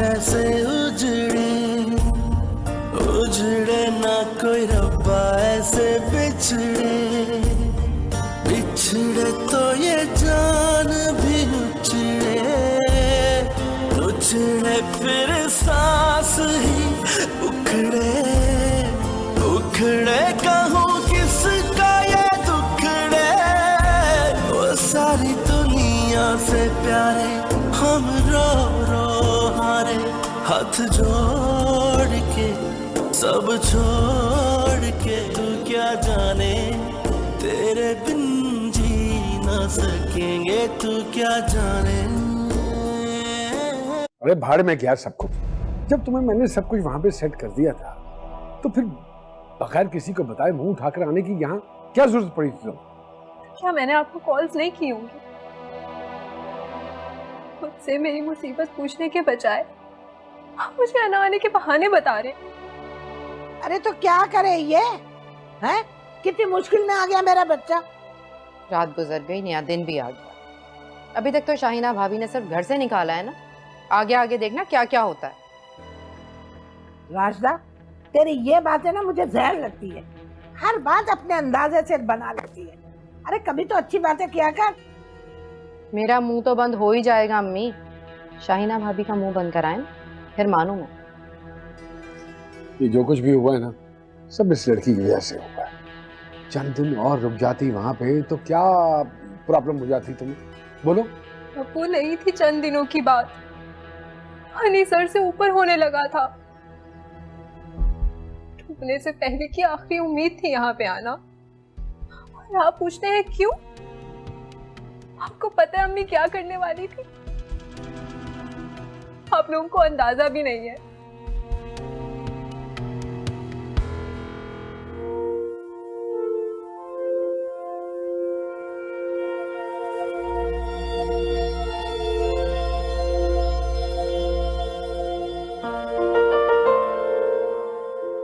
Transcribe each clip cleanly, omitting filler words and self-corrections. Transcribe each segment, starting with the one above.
कैसे उजड़े उजड़े ना कोई रब्बा ऐसे बिछड़े बिछड़े तो ये जान भी उजड़े उजड़े फिर सांस ही उखड़े उखड़े कहूँ किसका ये दुखड़े वो सारी दुनिया से प्यारे हम रो रो हारे हाथ जोड़ के सब छोड़ के तू क्या जाने तेरे बिन जी ना सकेंगे तू क्या जाने। अरे भाड़ में गया सब कुछ। जब तुम्हें मैंने सब कुछ वहां पे सेट कर दिया था तो फिर बगैर किसी को बताए मुंह उठाकर आने की यहाँ क्या जरूरत पड़ी थी? क्या मैंने आपको कॉल्स नहीं की होंगी? मुझसे मेरी मुसीबत पूछने के बजाय आप मुझे आना आने के बहाने बता रहे। अरे तो क्या करे ये हैं? कितनी मुश्किल में आ गया मेरा बच्चा। रात गुजर गई, नया दिन भी आ गया। अभी तक तो शाहीना भाभी ने सिर्फ घर से निकाला है ना, आगे आगे देखना क्या क्या होता है। राशदा, तेरी ये बातें ना मुझे जहर लगती है। हर बात अपने अंदाजे से बना लेती है। अरे कभी तो अच्छी बातें किया कर। मेरा मुंह तो बंद हो ही जाएगा अम्मी, शाहीना भाभी का मुंह बंद कराएं फिर मानू मैं। ये जो कुछ भी हुआ है ना सब इस लड़की की वजह से हुआ है। चंद दिन और रुक जाती वहां पे तो क्या प्रॉब्लम हो जाती तुम्हें, बोलो? वो नहीं थी चंद दिनों की बात, हनी सर से ऊपर होने लगा था। डूबने से पहले की आखिरी उम्मीद थी यहाँ पे आना। और आप पूछते हैं क्यों? आपको पता है अम्मी क्या करने वाली थी? आप लोगों को अंदाजा भी नहीं है।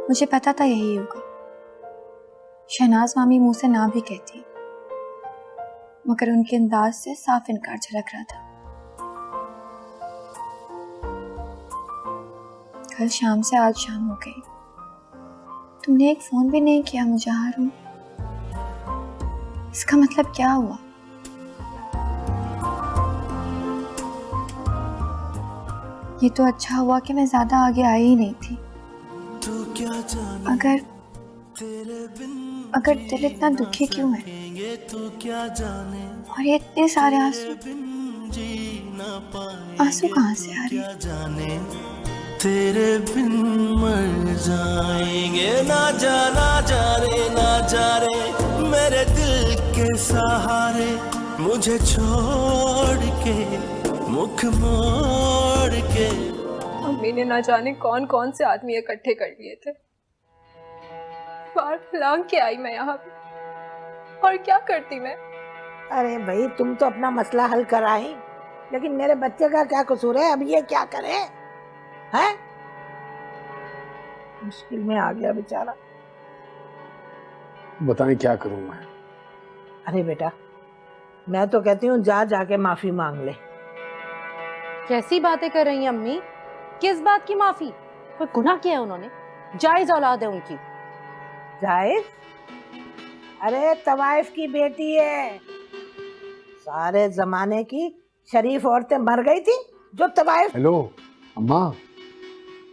मुझे पता था यही होगा। शहनाज मामी मुंह से ना भी कहती, मगर उनके अंदाज से साफ इनकार झलक रहा था। कल शाम से आज शाम हो गई, तुमने एक फोन भी नहीं किया मुझे हारून। इसका मतलब क्या हुआ? ये तो अच्छा हुआ कि मैं ज्यादा आगे आई ही नहीं थी। अगर दिल इतना दुखी क्यों है? और ये इतने सारे आंसू आंसू कहाँ से आ रहे हैं? तेरे बिन मर जाएंगे ना जाना जा रे मेरे दिल के सहारे मुझे छोड़ के मुख मोड़ के। अम्मी ने ना जाने कौन कौन से आदमी इकट्ठे कर लिए थे। बार लांग के आई मैं यहाँ पे, और क्या करती मैं? अरे भाई तुम तो अपना मसला हल कराई, लेकिन मेरे बच्चे का क्या कसूर है? अब ये क्या करे हैं? मुश्किल में आ गया बेचारा। बताएं क्या करूं मैं? अरे बेटा, मैं तो कहती हूँ जाके माफी मांग ले। कैसी बातें कर रही हैं अम्मी? किस बात की माफी? कोई गुनाह किया है उन्होंने? जायज औलाद है उनकी। जायज? अरे तवाइफ की बेटी है। सारे जमाने की शरीफ औरतें मर गई थी जो तवाइफ। हेलो अम्मा,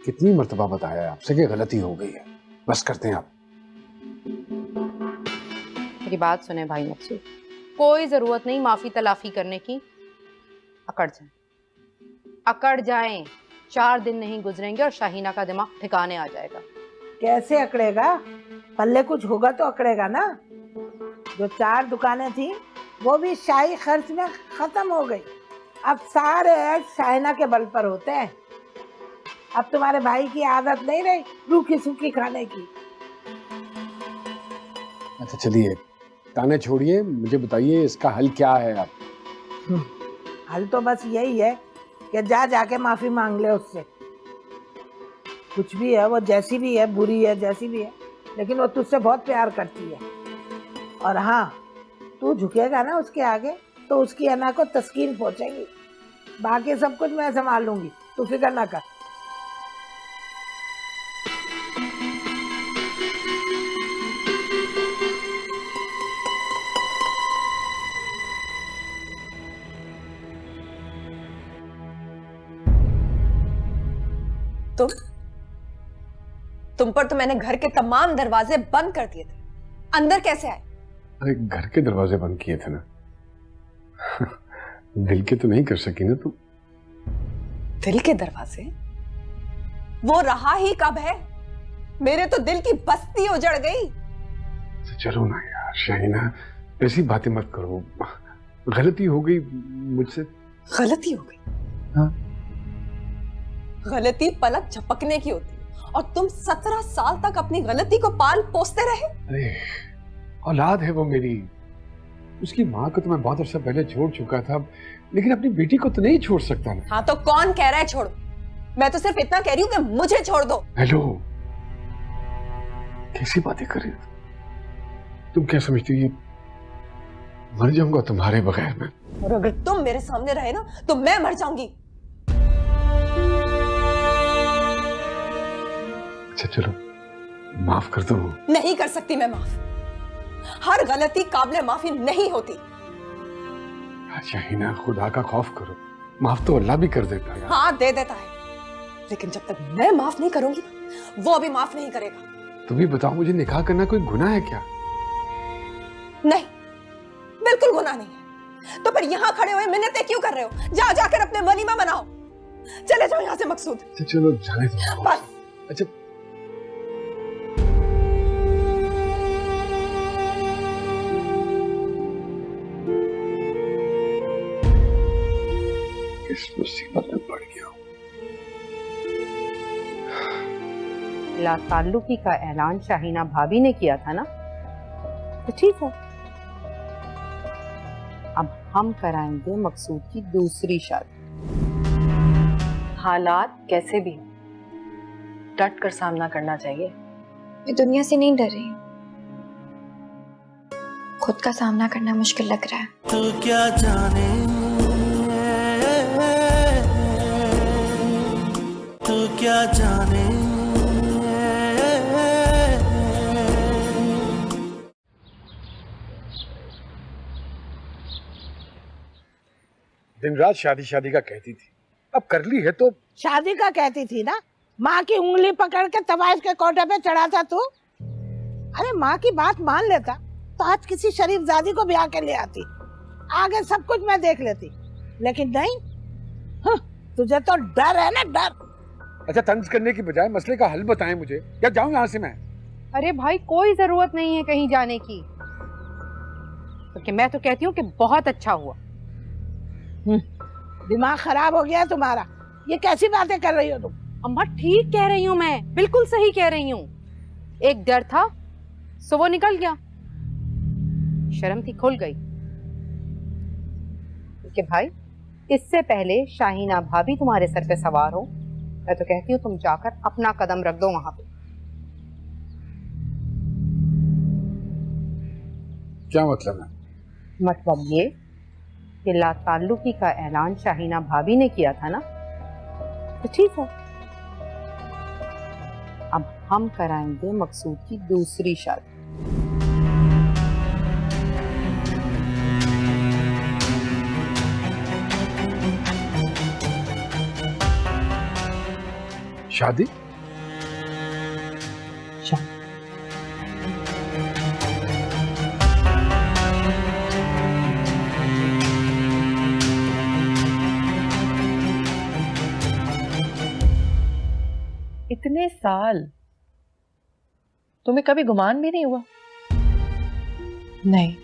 कितनी मर्तबा बताया आपसे कि गलती हो गई है, बस करते हैं आप। मेरी बात सुने भाई मकसूद, कोई जरूरत नहीं माफी तलाफी करने की। अकड़ जाएं। 4 दिन नहीं गुजरेंगे और शाहीना का दिमाग ठिकाने आ जाएगा। कैसे अकड़ेगा? पल्ले कुछ होगा तो अकड़ेगा ना। जो 4 दुकानें थी वो भी शाही खर्च में खत्म हो गई। अब सारे ऐड शाहीना के बल पर होते हैं। अब तुम्हारे भाई की आदत नहीं रही रूखी सूखी खाने की। अच्छा चलिए, ताने छोड़िए, मुझे बताइए इसका हल क्या है आप? हल तो बस यही है कि जाके माफी मांग ले उससे। कुछ भी है वो, जैसी भी है, बुरी है जैसी भी है, लेकिन वो तुझसे बहुत प्यार करती है। और हाँ, तू झुकेगा ना उसके आगे तो उसकी अना को तस्कीन पहुंचेगी। बाकी सब कुछ मैं संभाल लूंगी, तू फिक्र ना कर। तुम पर तो मैंने घर के तमाम दरवाजे बंद कर दिए थे, अंदर कैसे आए? अरे घर के दरवाजे बंद किए थे ना, दिल के तो नहीं कर सकी ना तुम। दिल के दरवाजे? वो रहा ही कब है? मेरे तो दिल की बस्ती उजड़ गई। चलो ना यार शाहिना, ऐसी बातें मत करो, गलती हो गई मुझसे। गलती हो गई? हाँ। गलती पलक झपकने की होती है और तुम 17 साल तक अपनी गलती को पाल पोसते रहे। अरे औलाद है वो मेरी, उसकी माँ को तो मैं बहुत अर्सा पहले छोड़ चुका था, लेकिन अपनी बेटी को तो नहीं छोड़ सकता ना। हाँ तो कौन कह रहा है छोड़ो? मैं तो सिर्फ इतना कह रही हूँ कि मुझे छोड़ दो। हेलो, कैसी बातें कर रही हो तुम? क्या समझती हो ये मर जाऊंगा तुम्हारे बगैर में? और अगर तुम मेरे सामने रहे ना तो मैं मर जाऊंगी। अच्छा चलो माफ कर दो। नहीं कर सकती मैं माफ। हर गलती काबिले माफी नहीं होती। शाहिना खुदा का खौफ करो, माफ तो अल्लाह भी कर देता है। हाँ दे देता है, लेकिन जब तक मैं माफ नहीं करूंगी वो भी माफ नहीं करेगा। तुम ही बताओ, मुझे निकाह करना कोई गुनाह है क्या? नहीं, बिल्कुल गुनाह नहीं है। तो फिर यहाँ खड़े हुए मिन्नतें क्यों कर रहे हो? जाकर अपने वलीमा मनाओ। चले जाओ यहाँ से मकसूद। अच्छा चलो जाने दो बस। अच्छा किस मुसीबत में पड़ गया हूँ। लाताल्लुकी का ऐलान शाहीना भाभी ने किया था ना, तो ठीक है, अब हम कराएंगे मकसूद की दूसरी शादी। हालात कैसे भी हो, डट कर सामना करना चाहिए। मैं दुनिया से नहीं डर रही हूँ, खुद का सामना करना मुश्किल लग रहा है। तू क्या जाने, तू क्या जाने। दिन रात शादी शादी का कहती थी, अब कर ली है तो। शादी का कहती थी ना, माँ की उंगली पकड़ के तवाइफ के कोटे पे चढ़ा था तू। अरे माँ की बात मान लेता तो आज किसी शरीफजादी को ब्याह के ले आती, आगे सब कुछ मैं देख लेती, लेकिन नहीं। तुझे तो डर है ना, डर। अच्छा तंज करने की बजाय मसले का हल बताएं मुझे, या जाऊं यहाँ से मैं? अरे भाई कोई जरूरत नहीं है कहीं जाने की, क्योंकि मैं तो कहती हूँ कि बहुत अच्छा हुआ। दिमाग खराब हो गया है तुम्हारा, ये कैसी बातें कर रही हो तुम? अम्मा ठीक कह रही हूँ मैं, बिल्कुल सही कह रही हूँ। एक डर था सो वो निकल गया, शर्म थी खुल गई। क्योंकि भाई इससे पहले शाहीना भाभी तुम्हारे सर पे सवार हो, मैं तो कहती हूँ तुम जाकर अपना कदम रख दो वहां पे। क्या मतलब है? मतलब ये कि लाताल्लुकी का ऐलान शाहीना भाभी ने किया था ना, तो ठीक है, अब हम कराएंगे मकसूद की दूसरी शादी। शादी? इतने साल तुम्हें कभी गुमान भी नहीं हुआ? नहीं।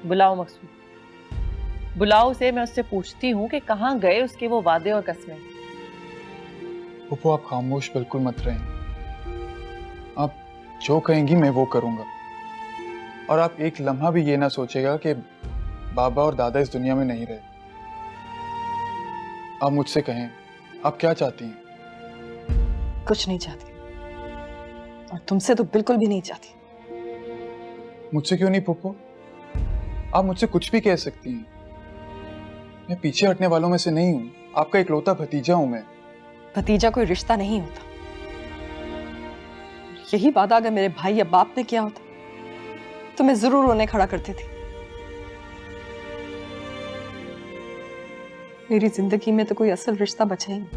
बुलाओ मकसूद, बुलाओ उसे, मैं उससे पूछती हूँ कि कहाँ गए उसके वो वादे और कस्में। पप्पू आप खामोश बिल्कुल मत रहें, आप जो कहेंगी मैं वो करूँगा, और आप एक लम्हा भी ये ना सोचेगा कि बाबा और दादा इस दुनिया में नहीं रहे। आप मुझसे कहें, आप क्या चाहती हैं? कुछ नहीं चाहती, और तुमसे तो बिल्कुल भी नहीं चाहती। मुझसे क्यों नहीं पप्पू? आप मुझसे कुछ भी कह सकती हैं, मैं पीछे हटने वालों में से नहीं हूँ, आपका इकलौता भतीजा हूँ मैं। भतीजा कोई रिश्ता नहीं होता, यही वादा अगर मेरे भाई या बाप ने किया होता तो मैं जरूर उन्हें खड़ा करती थी। मेरी जिंदगी में तो कोई असल रिश्ता बचा ही नहीं,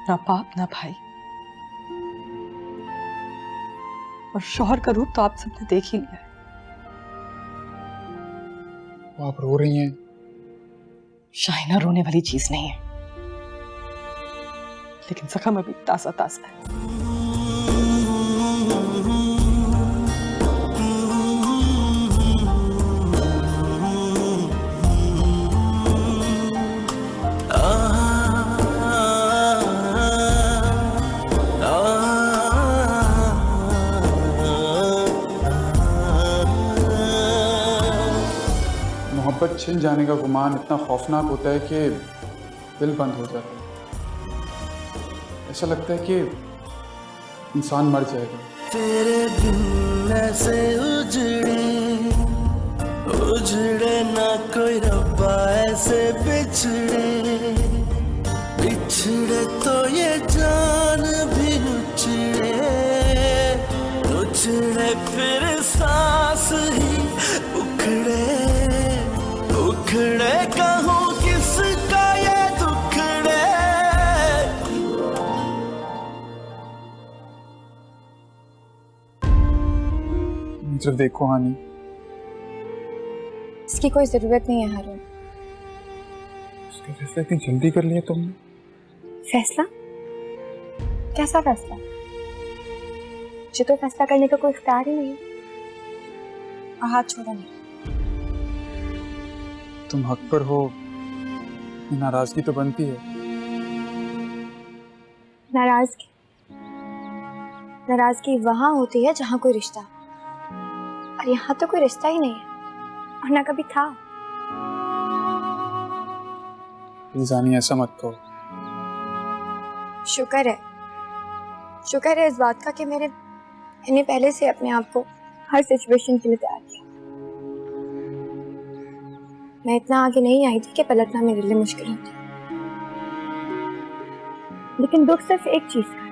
ना बाप ना भाई। और शौहर का रूप तो आप सबने देख ही लिया है। आप रो रही हैं? शाहिना रोने वाली चीज नहीं है, लेकिन जख्म अभी ताजा ताजा है। मोहब्बत छिन जाने का गुमान इतना खौफनाक होता है कि दिल बंद हो जाता है। ऐसा लगता है कि इंसान मर जाएगा। तेरे बिन ऐसे उजड़े ना कोई रब्बा ऐसे बिछड़े तो ये जान भी नुचड़े फिर सांस ही उखड़े कहूँ किसका ये दुखड़े। सिर्फ देखो हानि, इसकी कोई जरूरत नहीं है हारून। उसका फैसला इतनी जल्दी कर लिया तुमने? फैसला? कैसा फैसला? मुझे तो फैसला करने का कोई इख्तियार ही नहीं है। हाथ छोड़ो नहीं। तुम हक पर हो, नाराजगी तो बनती है। नाराजगी वहां होती है जहां कोई रिश्ता, और यहाँ तो कोई रिश्ता ही नहीं है और ना कभी था। जानी ऐसा मत कहो। शुक्र है इस बात का कि मैंने पहले से अपने आप को हर सिचुएशन के लिए तैयार किया। मैं इतना आगे नहीं आई थी कि पलटना मेरे लिए मुश्किल होती, लेकिन दुख सिर्फ एक चीज का।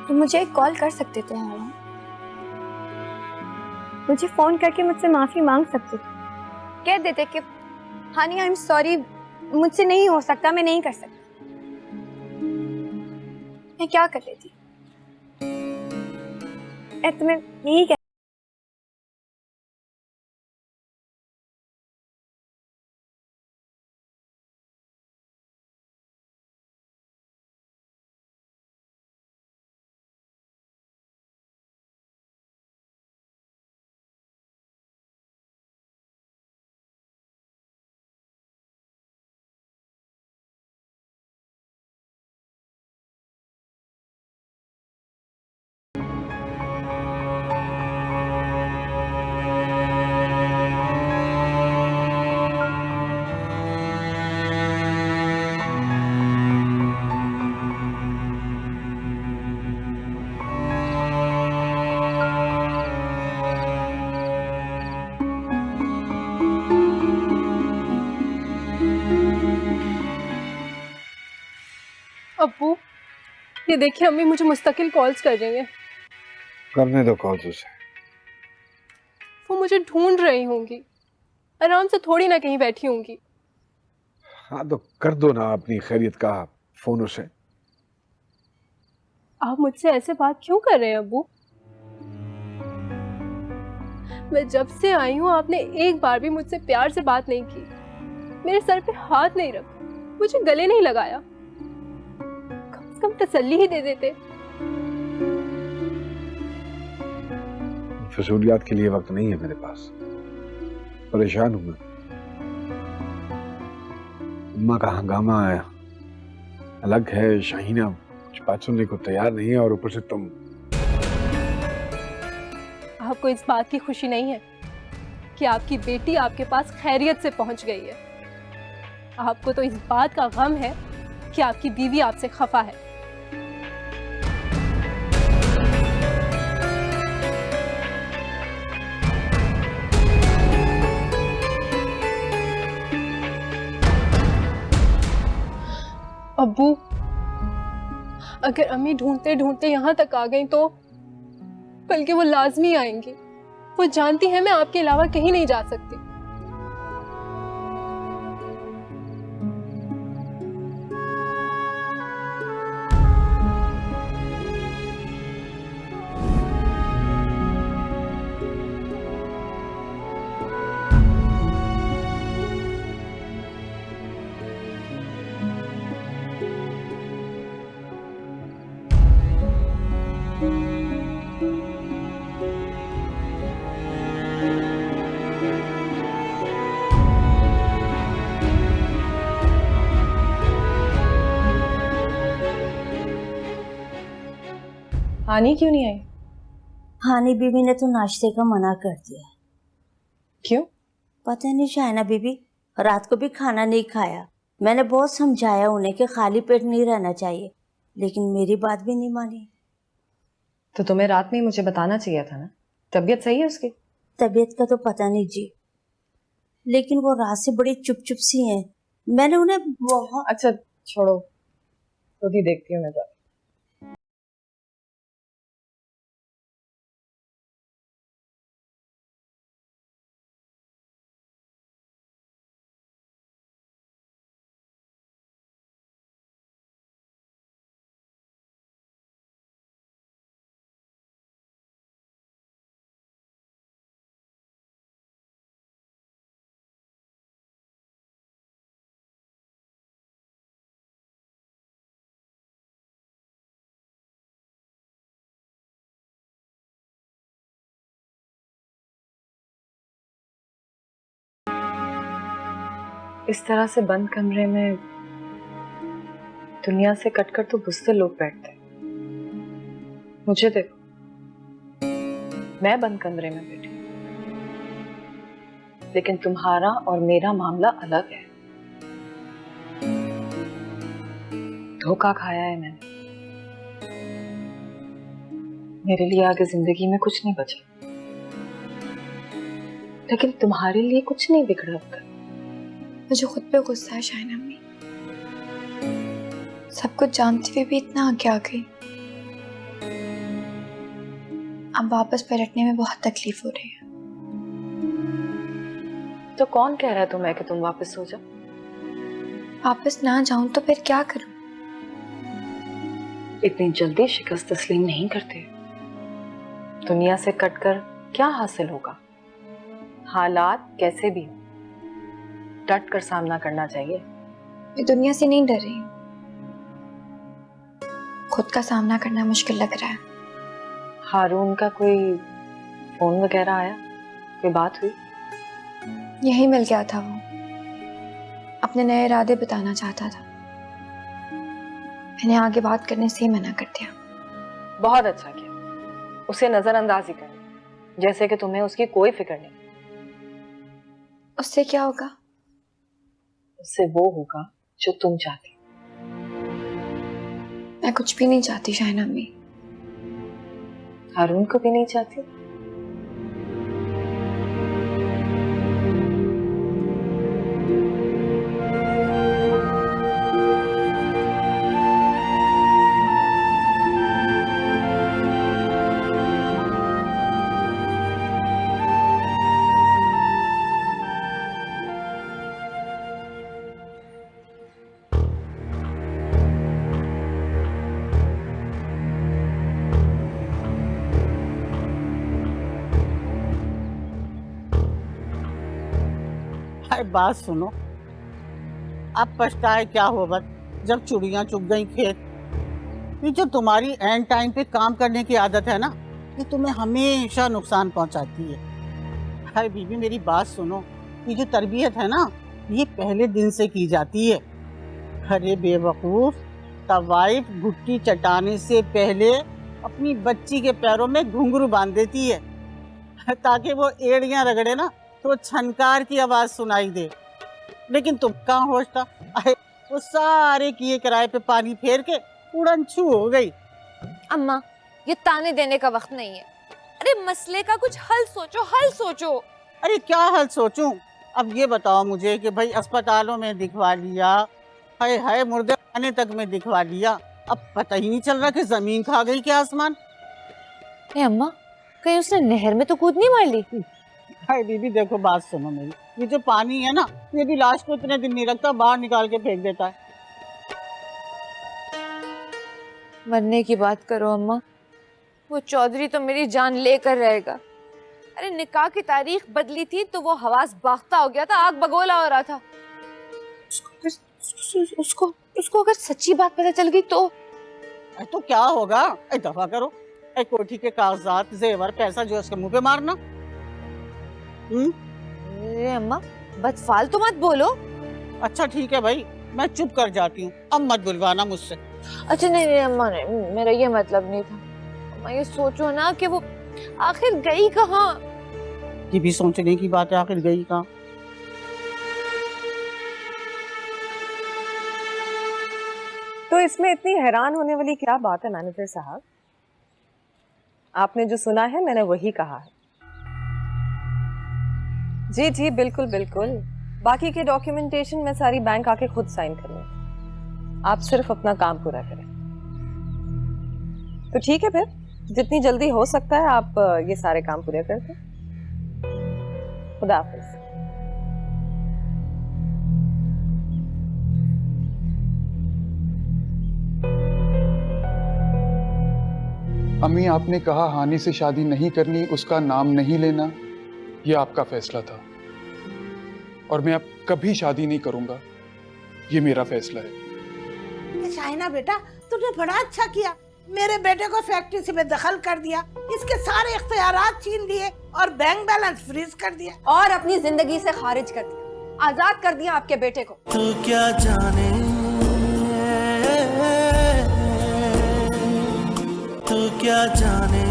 तो मुझे एक कॉल कर सकते थे हारून, मुझे फोन करके मुझसे माफी मांग सकते थे, कह देते कि हानी आई एम सॉरी, मुझसे नहीं हो सकता, मैं नहीं कर सकती। मैं क्या कर रही थी? मैं तुम्हें यही अब्बू, ये देखिए अम्मी मुझे मुस्तकिल कॉल्स कर रही हैं। करने दो कॉल्स उसे। वो मुझे ढूंढ रही होंगी, आराम से थोड़ी ना कहीं बैठी होंगी। हाँ तो कर दो ना अपनी खैरियत का फोन उसे। आप मुझसे ऐसे बात क्यों कर रहे हैं अब्बू? मैं जब से आई हूँ आपने एक बार भी मुझसे प्यार से बात नहीं की, मेरे सर पे हाथ नहीं रखा, मुझे गले नहीं लगाया, कम से कम तसल्ली ही दे देते। फजूलियात के लिए वक्त नहीं है मेरे पास, परेशान हूं मैं। अम्मा का हंगामा है अलग है, शाहीना कुछ बात सुनने को तैयार नहीं है, और ऊपर से तुम। आपको इस बात की खुशी नहीं है कि आपकी बेटी आपके पास खैरियत से पहुंच गई है? आपको तो इस बात का गम है कि आपकी बीवी आपसे खफा है। अब्बू, अगर अम्मी ढूंढते ढूंढते यहाँ तक आ गई तो बल्कि वो लाजमी आएंगी। वो जानती है मैं आपके अलावा कहीं नहीं जा सकती। हानि क्यों नहीं आई? हानि बीबी ने तो नाश्ते का मना कर दिया। क्यों? पता नहीं, शाइना बीबी रात को भी खाना नहीं खाया। मैंने बहुत समझाया उन्हें कि खाली पेट नहीं रहना चाहिए, लेकिन मेरी बात भी नहीं मानी। तो तुम्हें रात में ही मुझे बताना चाहिए था ना। तबीयत सही है उसकी? तबीयत का तो पता नहीं जी, लेकिन वो रात से बड़ी चुप चुप सी हैं। मैंने उन्हें बहुत... अच्छा छोड़ो, खुद ही देखती हूँ मैं तो। इस तरह से बंद कमरे में दुनिया से कटकर तो बुज़दिल लोग बैठते हैं। मुझे देखो, मैं बंद कमरे में बैठी, लेकिन तुम्हारा और मेरा मामला अलग है। धोखा खाया है मैंने। मेरे लिए आगे जिंदगी में कुछ नहीं बचा, लेकिन तुम्हारे लिए कुछ नहीं बिगड़ा अब तक। मुझे खुद पे गुस्सा है शाइना अम्मी, सब कुछ जानते हुए भी इतना आगे आ गई। अब वापस पलटने में बहुत तकलीफ हो रही है। तो कौन कह रहा है तुम्हें कि तुम वापस सो जाओ? वापस ना जाऊं तो फिर क्या करूं? इतनी जल्दी शिकस्त तस्लीम नहीं करते। दुनिया से कटकर क्या हासिल होगा? हालात कैसे भी हो, डट कर सामना करना चाहिए। मैं दुनिया से नहीं डर रही हूँ, खुद का सामना करना मुश्किल लग रहा है। हारून का कोई फोन वगैरह आया? कोई बात हुई? यही मिल गया था, वो अपने नए इरादे बताना चाहता था। मैंने आगे बात करने से ही मना कर दिया। बहुत अच्छा किया। उसे नजरअंदाज ही करना, जैसे कि तुम्हें उसकी कोई फिक्र नहीं। उससे क्या होगा? उससे वो होगा जो तुम चाहती। मैं कुछ भी नहीं चाहती शाइना अम्मी। हारून को भी नहीं चाहती? अरे बात सुनो, अब पछताए क्या होगा जब चुड़ियां चुग गई खेत। ये जो तुम्हारी एंड टाइम पे काम करने की आदत है ना, ये तुम्हें हमेशा नुकसान पहुंचाती है। हाय बीबी मेरी बात सुनो, ये जो तरबियत है ना, ये पहले दिन से की जाती है। अरे बेवकूफ, तवाइफ घुट्टी चटाने से पहले अपनी बच्ची के पैरों में घुंघरू बांध देती है, ताकि वो एड़ियां रगड़े ना तो छनकार की आवाज सुनाई दे। लेकिन तुम कहाँ होश था? वो सारे किए किराए पे पानी फेर के उड़न छू हो गई। अम्मा, ये ताने देने का वक्त नहीं है। अरे मसले का कुछ हल सोचो, हल सोचो। अरे क्या हल सोचूं? अब ये बताओ मुझे कि भाई अस्पतालों में दिखवा लिया, हाय हाय मुर्दे खाने तक में दिखवा लिया, अब पता ही नहीं चल रहा कि जमीन खा गई क्या आसमान। अम्मा, कहीं उसने नहर में तो कूद नहीं मार ली? हाय बीबी देखो बात सुनो मेरी, ये जो पानी है ना, ये भी लाश को इतने दिन नहीं रखता, बाहर निकाल के फेंक देता है। मरने की बात करो अम्मा, वो चौधरी तो मेरी जान लेकर रहेगा। अरे निकाह की तारीख बदली थी तो वो हवास बाख्ता हो गया था, आग बगोला हो रहा था। उसको अगर सच्ची बात पता चल गई तो क्या होगा? दफा करो, कोठी के कागजात, जेवर, पैसा जो उसके मुंह पे मारना। अरे अम्मा बदफालतू मत बोलो। अच्छा ठीक है भाई, मैं चुप कर जाती हूँ, अब मत बुलवाना मुझसे। अच्छा नहीं अम्मा, नहीं मेरा ये मतलब नहीं था। अम्मा ये सोचो ना कि वो आखिर गई कहाँ। ये भी सोचने की बात है, आखिर गई कहाँ। तो इसमें इतनी हैरान होने वाली क्या बात है मैनेजर साहब? आपने जो सुना है मैंने वही कहा है। जी जी बिल्कुल बिल्कुल, बाकी के डॉक्यूमेंटेशन में सारी बैंक आके खुद साइन करें, आप सिर्फ अपना काम पूरा करें। तो ठीक है, फिर जितनी जल्दी हो सकता है आप ये सारे काम पूरे कर दें। खुदा हाफिज। अम्मी आपने कहा हानि से शादी नहीं करनी, उसका नाम नहीं लेना, ये आपका फैसला था और मैं अब कभी शादी नहीं करूंगा, ये मेरा फैसला है। शाइना बेटा, तुमने बड़ा अच्छा किया, मेरे बेटे को फैक्ट्री से बेदखल कर दिया, इसके सारे इख्तियारात छीन लिए और बैंक बैलेंस फ्रीज कर दिया और अपनी जिंदगी से खारिज कर दिया, आजाद कर दिया आपके बेटे को। तू क्या जाने, तू क्या जाने,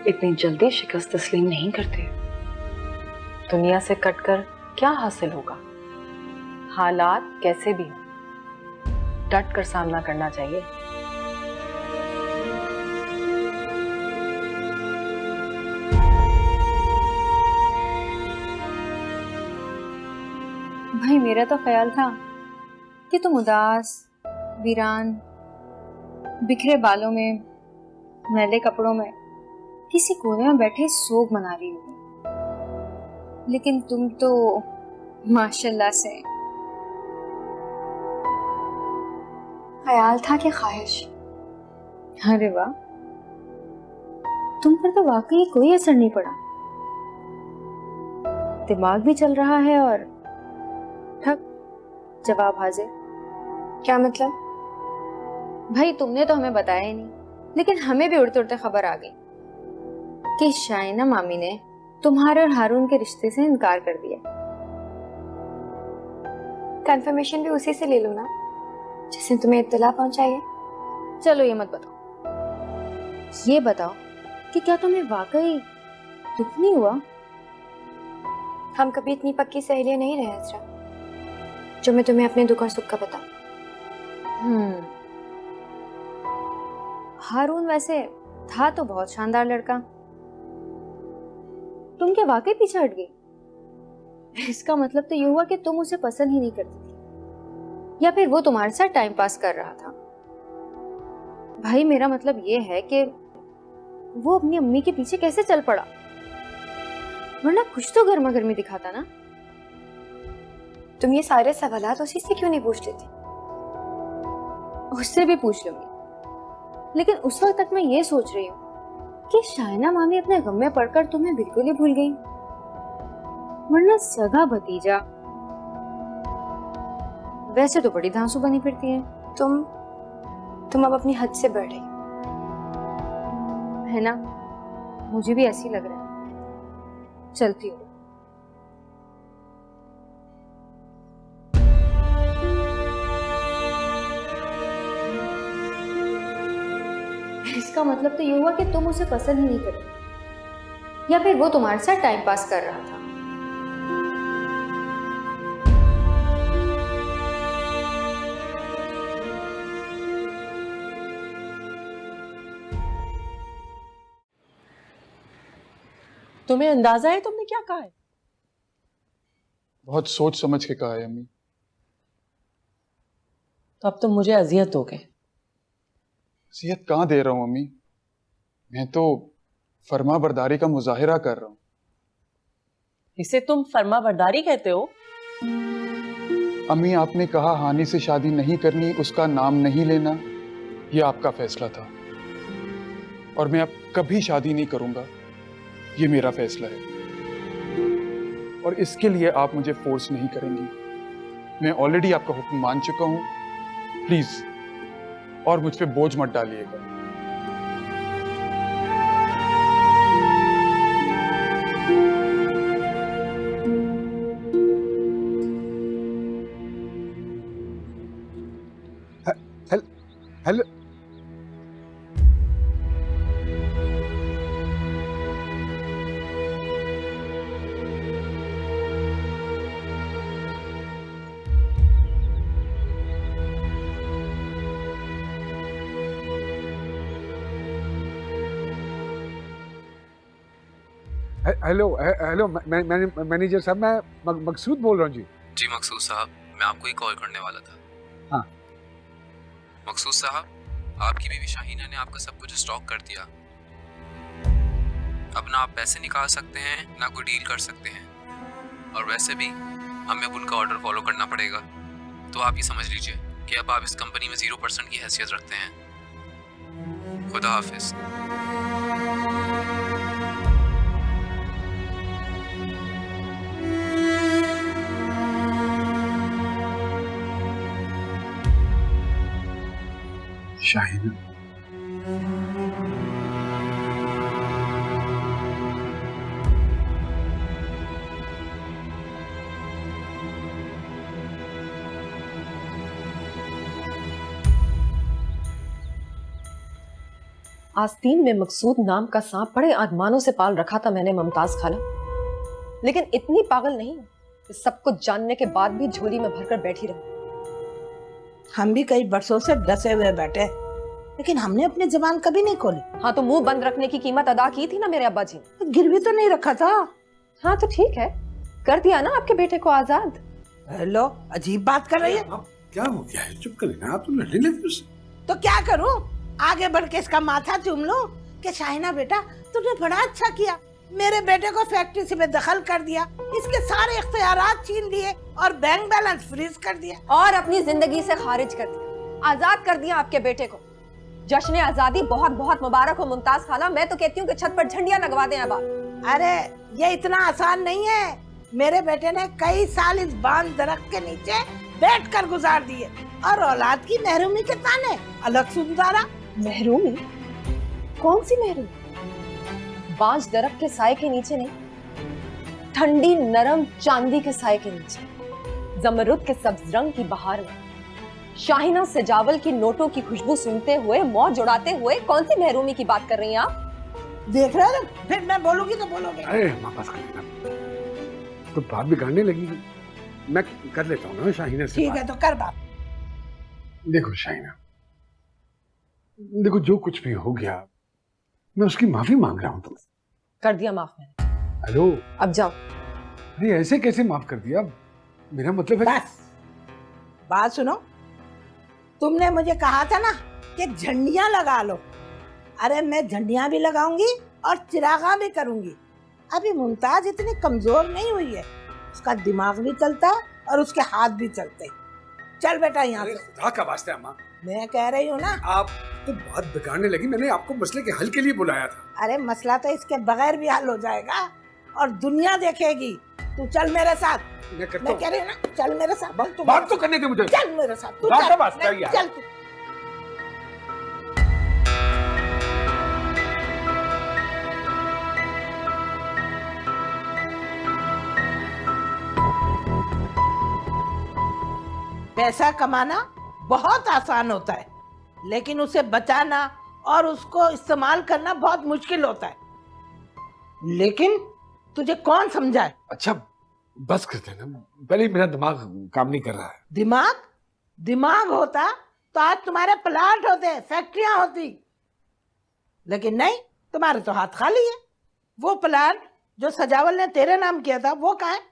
इतनी जल्दी शिकस्त तस्लीम नहीं करते। दुनिया से कटकर क्या हासिल होगा? हालात कैसे भी हो, डट कर सामना करना चाहिए। भाई मेरा तो ख्याल था कि तुम उदास, वीरान, बिखरे बालों में, मैले कपड़ों में किसी कोने में बैठे सोग मना रही हो, लेकिन तुम तो माशाल्लाह से। ख्याल था कि ख्वाहिश। अरे वाह, तुम पर तो वाकई कोई असर नहीं पड़ा, दिमाग भी चल रहा है और ठक जवाब हाजिर। क्या मतलब? भाई तुमने तो हमें बताया ही नहीं, लेकिन हमें भी उड़ते उड़ते खबर आ गई कि शाइना मामी ने तुम्हारे और हारून के रिश्ते से इनकार कर दिया। कंफर्मेशन भी उसी से ले लो ना जिसने तुम्हें इत्तला पहुंचाई है। चलो ये मत बताओ, ये बताओ कि क्या तुम्हें वाकई दुख नहीं हुआ? हम कभी इतनी पक्की सहेलियां नहीं रहे असरा जो मैं तुम्हें अपने दुख और सुख का बताऊं। हारून वैसे था तो बहुत शानदार लड़का, तुम क्या वाकई पीछे हट गई? इसका मतलब तो ये हुआ कि तुम उसे पसंद ही नहीं करती थी, या फिर वो तुम्हारे साथ टाइम पास कर रहा था। भाई मेरा मतलब ये है कि वो अपनी अम्मी के पीछे कैसे चल पड़ा, वरना कुछ तो गर्मा गर्मी दिखाता ना। तुम ये सारे सवालात उसी से क्यों नहीं पूछ लेती? उससे भी पूछ लूंगी, लेकिन उस वक्त तक मैं ये सोच रही हूँ कि शाइना मामी अपने गम में पड़कर तुम्हें बिल्कुल ही भूल गई, वरना सगा भतीजा वैसे तो बड़ी धांसू बनी फिरती है। तुम अब अपनी हद से बढ़ रही है ना? मुझे भी ऐसी लग रहा है। चलती हूँ। इसका मतलब तो ये हुआ कि तुम उसे पसंद ही नहीं करती, या फिर वो तुम्हारे साथ टाइम पास कर रहा था। तुम्हें अंदाजा है तुमने क्या कहा है? बहुत सोच समझ के कहा है अम्मी। तो अब तुम मुझे अजियत दोगे? अजियत कहाँ दे रहा हूँ अम्मी, मैं तो फर्मा बरदारी का मुजाहिरा कर रहा हूँ। इसे तुम फर्मा बरदारी कहते हो? अम्मी आपने कहा हानि से शादी नहीं करनी, उसका नाम नहीं लेना, ये आपका फैसला था और मैं अब कभी शादी नहीं करूंगा, ये मेरा फैसला है और इसके लिए आप मुझे फोर्स नहीं करेंगी। मैं ऑलरेडी आपका हुक्म मान चुका हूं, प्लीज और मुझ पे बोझ मत डालिएगा। हेलो हेलो हेलो मैनेजर साहब, मैं मकसूद बोल रहा हूँ जी। जी मकसूद साहब, मैं आपको ही कॉल करने वाला था। हाँ मकसूद साहब, आपकी बीवी शाहीना ने आपका सब कुछ स्टॉक कर दिया। अब ना आप पैसे निकाल सकते हैं ना कोई डील कर सकते हैं, और वैसे भी हमें अब उनका ऑर्डर फॉलो करना पड़ेगा। तो आप ये समझ लीजिए कि अब आप इस कंपनी में 0% की हैसियत रखते हैं। खुदा हाफिज। शाहीना, आस्तीन में मकसूद नाम का सांप बड़े आदमानों से पाल रखा था मैंने मुमताज खाला, लेकिन इतनी पागल नहीं कि सब कुछ जानने के बाद भी झोली में भरकर बैठी रही। हम भी कई बरसों से डसे हुए बैठे, लेकिन हमने अपनी जुबान कभी नहीं खोली। हाँ तो मुंह बंद रखने की कीमत अदा की थी ना मेरे अब्बा जी ने। गिरवी तो नहीं रखा था। हाँ तो ठीक है, कर दिया ना आपके बेटे को आजाद। हेलो, अजीब बात कर रही है। क्या हो गया है? चुप करें ना, आप तो लड़ने लगी उससे। तो क्या करूं? आगे बढ़ के इसका माथा चूम लूं कि शाहीना बेटा तूने बड़ा अच्छा किया, मेरे बेटे को फैक्ट्री से बेदखल कर दिया, इसके सारे इख्तियारात छीन लिए और बैंक बैलेंस फ्रीज कर दिया और अपनी जिंदगी से खारिज कर दिया, आजाद कर दिया आपके बेटे को। जश्न आजादी बहुत बहुत मुबारक हो मुमताज खाला। मैं तो कहती हूँ कि छत पर झंडियां लगवा दें अब आप। अरे ये इतना आसान नहीं है। मेरे बेटे ने कई साल इस बांध दरख्त के नीचे बैठकर गुजार दिए और औलाद की महरूमी के ताने अलग सुनदारा। महरूमी? कौन सी महरूमी? बांज दरख्त के साए के नीचे नहीं, ठंडी नरम चांदी के साए के नीचे, जमरुद के सब्ज रंग की बहार में, शाहीना सजावल की नोटों की खुशबू सूंघते हुए, मौज उड़ाते हुए कौन सी महरूमी की बात कर रही हैं आप? देख रहे हो, फिर मैं बोलूंगी तो बोलोगे। अरे वापस कर लेना, तो बात बिगाड़ने लगी। मैं कर लेता हूँ ना शाहीना से। ठीक है तो कर बात। देखो शाहीना, देखो जो कुछ भी हो गया मैं उसकी माफी मांग रहा हूँ तुमसे। कर दिया माफ मैंने। हेलो, अब जाओ। नहीं ऐसे कैसे माफ कर दिया? मेरा मतलब है। बस बात सुनो, तुमने मुझे कहा था ना कि झंडियां लगा लो। अरे मैं झंडियां भी लगाऊंगी और चिरागा भी करूंगी। अभी मुमताज इतनी कमजोर नहीं हुई है, उसका दिमाग भी चलता और उसके हाथ भी चलते। चल बेटा यहाँ से। खुदा का वास्ते अम्मा, मैं कह रही हूँ ना। आप तो बात बिगाड़ने लगी। मैंने आपको मसले के हल के लिए बुलाया था। अरे मसला तो इसके बगैर भी हल हो जाएगा और दुनिया देखेगी। तू चल मेरे साथ। मैं कह रही हूँ ना, चल मेरे साथ। बात तो करने दे मुझे। चल मेरे साथ। तू बात का वास्ता है यार। चल तू। पैसा कमाना बहुत आसान होता है, लेकिन उसे बचाना और उसको इस्तेमाल करना बहुत मुश्किल होता है। लेकिन तुझे कौन समझाए? अच्छा बस कर देना, पहले मेरा दिमाग काम नहीं कर रहा है। दिमाग होता तो आज तुम्हारे प्लांट होते, फैक्ट्रियां होती, लेकिन नहीं, तुम्हारे तो हाथ खाली है। वो प्लांट जो सजावल ने तेरे नाम किया था वो कहाँ है?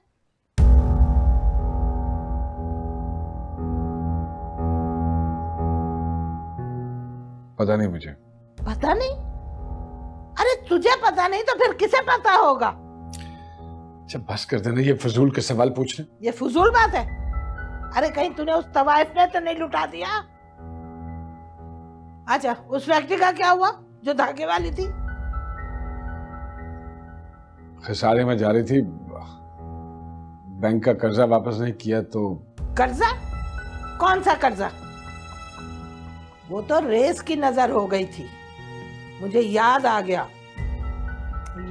पता नहीं मुझे। पता नहीं? अरे तुझे पता नहीं तो फिर किसे पता होगा? अच्छा बस कर देना, ये फजूल के सवाल पूछ रहे। ये फजूल बात है? अरे कहीं तूने उस तवाइफ ने तो नहीं लुटा दिया? अच्छा उस फैक्ट्री का क्या हुआ जो धागे वाली थी? खसारे में जा रही थी, बैंक का कर्जा वापस नहीं किया तो। कर्जा? कौन सा कर्जा? वो तो रेस की नजर हो गई थी। मुझे याद आ गया।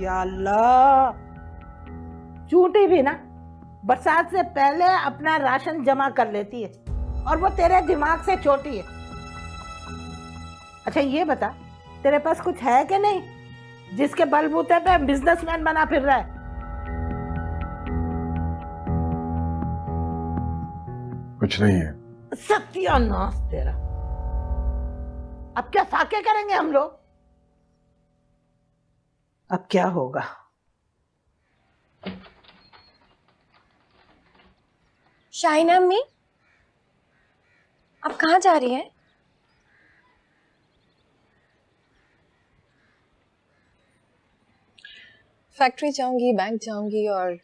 या अल्लाह, चूंटी भी ना बरसात से पहले अपना राशन जमा कर लेती है और वो तेरे दिमाग से छोटी है। अच्छा ये बता, तेरे पास कुछ है कि नहीं जिसके बलबूते पे बिजनेसमैन बना फिर रहा है? कुछ नहीं है। सत्यानाश तेरा। अब क्या फाके करेंगे हम लोग? अब क्या होगा? शाहिना अम्मी, आप कहाँ जा रही हैं? फैक्ट्री जाऊंगी, बैंक जाऊंगी और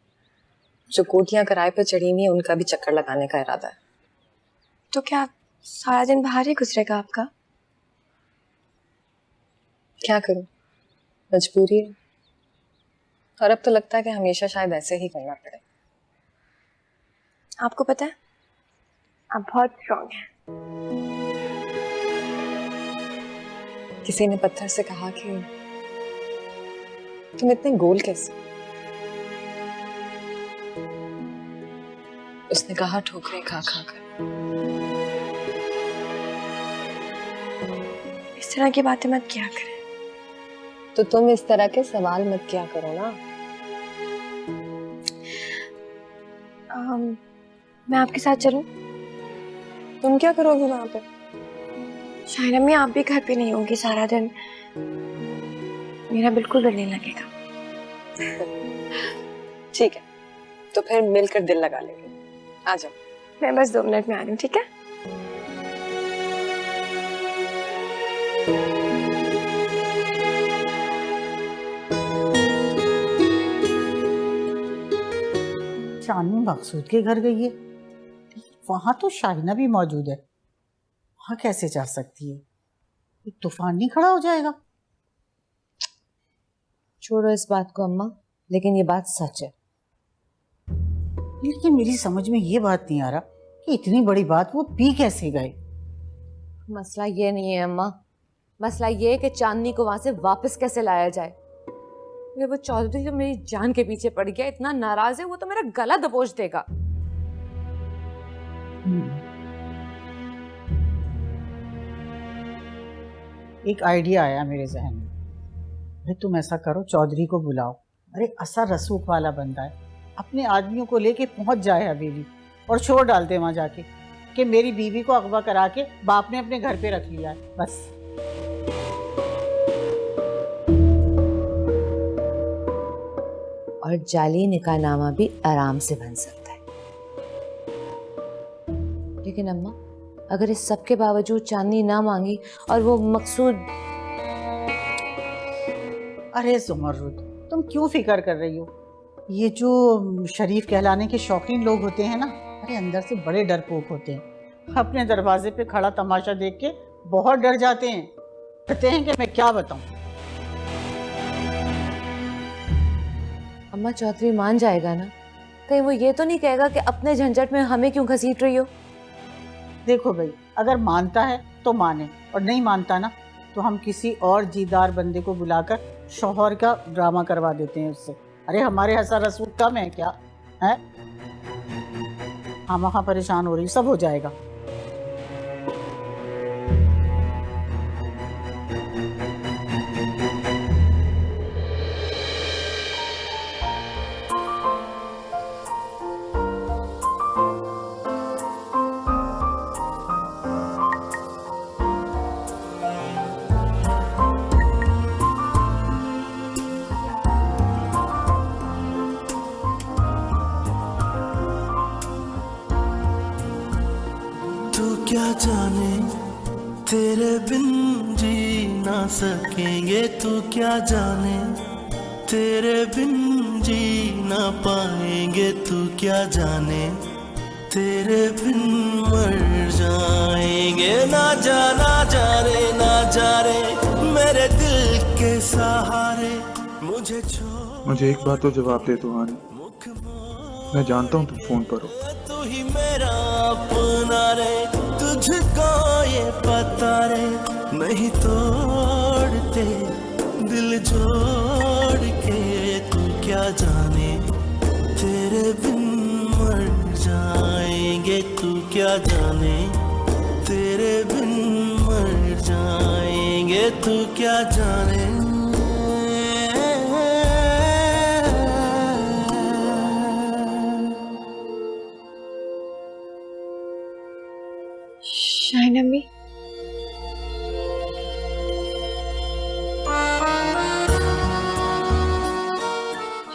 जो कोठियां किराए पर चढ़ी हुई हैं उनका भी चक्कर लगाने का इरादा है। तो क्या सारा दिन बाहर ही गुजरेगा आपका? क्या करूं, मजबूरी है। और अब तो लगता है कि हमेशा शायद ऐसे ही करना पड़े। आपको पता है, आप बहुत स्ट्रॉन्ग हैं। किसी ने पत्थर से कहा कि तुम इतने गोल कैसे? उसने कहा ठोकरें खा खा कर। इस तरह की बातें मत किया करें। तो तुम इस तरह के सवाल मत किया करो ना। मैं आपके साथ चलूं? तुम क्या करोगी वहां पे? शाहिना अम्मी, आप भी घर पे नहीं होंगी सारा दिन, मेरा बिल्कुल दिल नहीं लगेगा। ठीक है, तो फिर मिलकर दिल लगा लेंगे। आ जाओ। मैं बस 2 मिनट में आ रही हूँ, ठीक है? चांदनी मकसूद के घर गई है, वहां तो शाहिना भी मौजूद है, वहां कैसे जा सकती है? एक तूफान नहीं खड़ा हो जाएगा? छोड़ो इस बात को अम्मा, लेकिन ये बात सच है। लेकिन मेरी समझ में ये बात नहीं आ रहा कि इतनी बड़ी बात वो पी कैसे गए। मसला ये नहीं है अम्मा, मसला ये है कि चांदनी को वहां से वापस कैसे लाया जाए। ये वो चौधरी जो मेरी जान के पीछे पड़ गया, इतना नाराज है, वो तो मेरा गला दबोच देगा। एक आइडिया आया मेरे जहन में। अरे तुम ऐसा करो, चौधरी को बुलाओ। अरे असर रसूख वाला बंदा है, अपने आदमियों को लेके पहुंच जाए हवेली और छोड़ डालते वहां जाके कि मेरी बीवी को अगवा करा के बाप ने अपने घर पे रख लिया है, बस। और जाली निकाहनामा भी आराम से बन सकता है। लेकिन अम्मा, अगर इस सब के बावजूद चांदनी ना मांगी और वो मकसूद। अरे ज़ुमर्रुद, तुम क्यों फिक्र कर रही हो? ये जो शरीफ कहलाने के शौकीन लोग होते हैं ना, अरे अंदर से बड़े डरपोक होते हैं। अपने दरवाजे पे खड़ा तमाशा देख के बहुत डर जाते हैं, कहते हैं कि मैं क्या बताऊं। अम्मा, चौधरी मान जाएगा ना? कहीं वो ये तो नहीं कहेगा कि अपने झंझट में हमें क्यों घसीट रही हो? देखो भाई, अगर मानता है तो माने, और नहीं मानता ना तो हम किसी और जीदार बंदे को बुलाकर शौहर का ड्रामा करवा देते हैं उससे। अरे हमारे हंसा रसूख कम है क्या है? हम वहाँ परेशान हो रही, सब हो जाएगा। क्या जाने तेरे बिन जी ना सकेंगे, तू क्या जाने तेरे बिन जी ना पाएंगे, तू क्या जाने तेरे बिन मर जाएंगे। ना जाना जा रे, ना जा रे मेरे दिल के सहारे, मुझे एक बात तो जवाब दे दो हानी, मैं जानता हूँ तुम फोन पर हो। तू ही मेरा अपना रे, तुझको ये पता रे, नहीं तोड़ते दिल जोड़ के, तू क्या जाने तेरे बिन मर जाएंगे, तू क्या जाने तेरे बिन मर जाएंगे, तू क्या जाने। शाइनवी,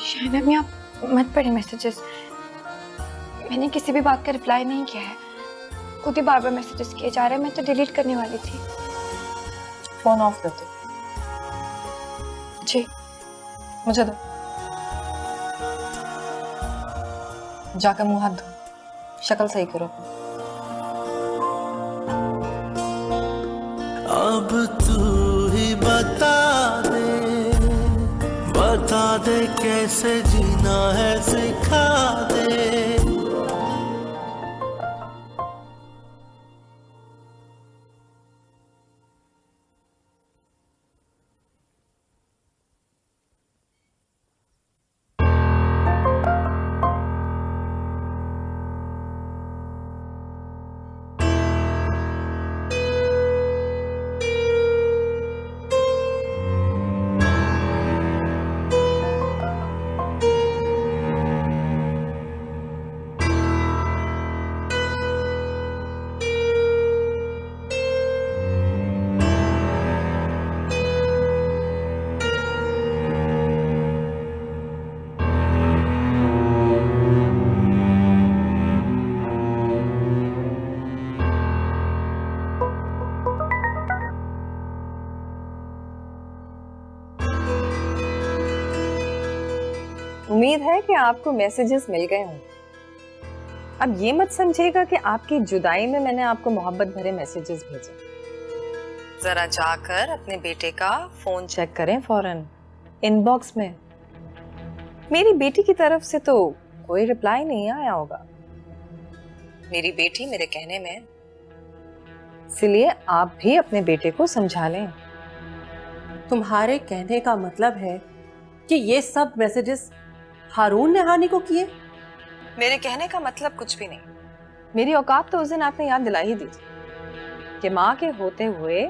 शाइनवी आप मत पढ़े मैसेजेस। मैंने किसी भी बात का रिप्लाई नहीं किया है, खुद ही बार बार मैसेजेस किए जा रहे हैं। मैं तो डिलीट करने वाली थी। फोन ऑफ कर दो। जी मुझे दो। जाकर मुंह हाथ धो, शक्ल सही करो। अब तू ही बता दे कैसे जीना है, सिखा दे। उम्मीद है कि आपको मैसेजेस मिल गए हों। अब ये मत समझिएगा कि आपकी जुदाई में मैंने आपको मोहब्बत भरे मैसेजेस भेजे। जरा जाकर अपने बेटे का फोन चेक करें फौरन, इनबॉक्स में। मेरी बेटी की तरफ से तो कोई रिप्लाई नहीं आया होगा। मेरी बेटी मेरे कहने में, इसलिए आप भी अपने बेटे को समझा लें। तुम्हारे कहने का मतलब है कि ये सब मैसेजेस हारून ने हानि को किए? मेरे कहने का मतलब कुछ भी नहीं। मेरी औकात तो उस दिन आपने याद दिला ही दी कि माँ के होते हुए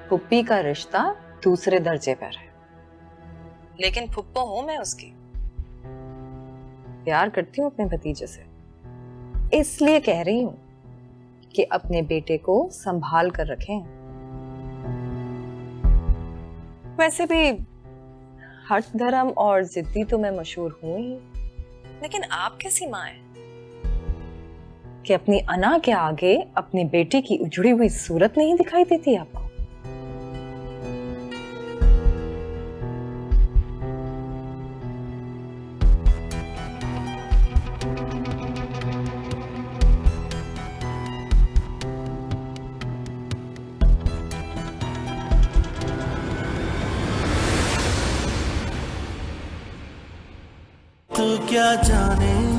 फुप्पी का रिश्ता दूसरे दर्जे पर है, लेकिन फुप्पो हूं मैं उसकी। प्यार करती हूँ अपने भतीजे से, इसलिए कह रही हूँ कि अपने बेटे को संभाल कर रखें। वैसे भी हठ धर्म और जिद्दी तो मैं मशहूर हूं ही, लेकिन आप कैसी माँ हैं कि अपनी अना के आगे अपनी बेटी की उजड़ी हुई सूरत नहीं दिखाई देती आपको? तू क्या जाने